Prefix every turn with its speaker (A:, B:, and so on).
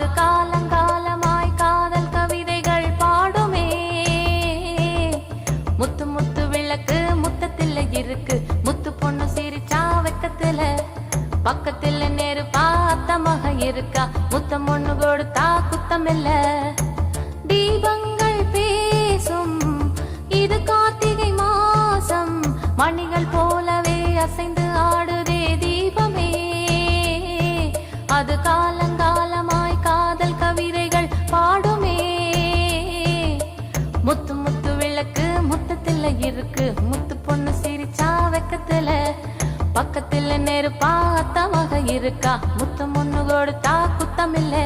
A: அது காலங்காலமாய் காதல் கவிதைகள் பாடுமே. முத்து முத்து விளக்கு முத்தத்தில் இருக்கு, முத்து பொண்ணு சிரிச்சா வெக்கத்துல, பக்கத்தில் நேரு பாத்தமாக இருக்கா, முத்தம் ஒண்ணு கொடுத்தா குத்தமில்ல. தீபங்கள் பேசும் இது கார்த்திகை மாசம், மணிகள் போலவே அசைந்து ஆடுதே தீபமே. அது காலங்காலமாய் காதல் கவிதைகள் பாடுமே. முத்து முத்து விளக்கு முத்தத்தில் இருக்கு, முத்து பொண்ணு சிரிச்சா வெக்கத்துல, பக்கத்தில் நெருப்பா அத்தமாக இருக்கா, முத்தம் ஒண்ணு கொடுத்தா குத்தமில்லை.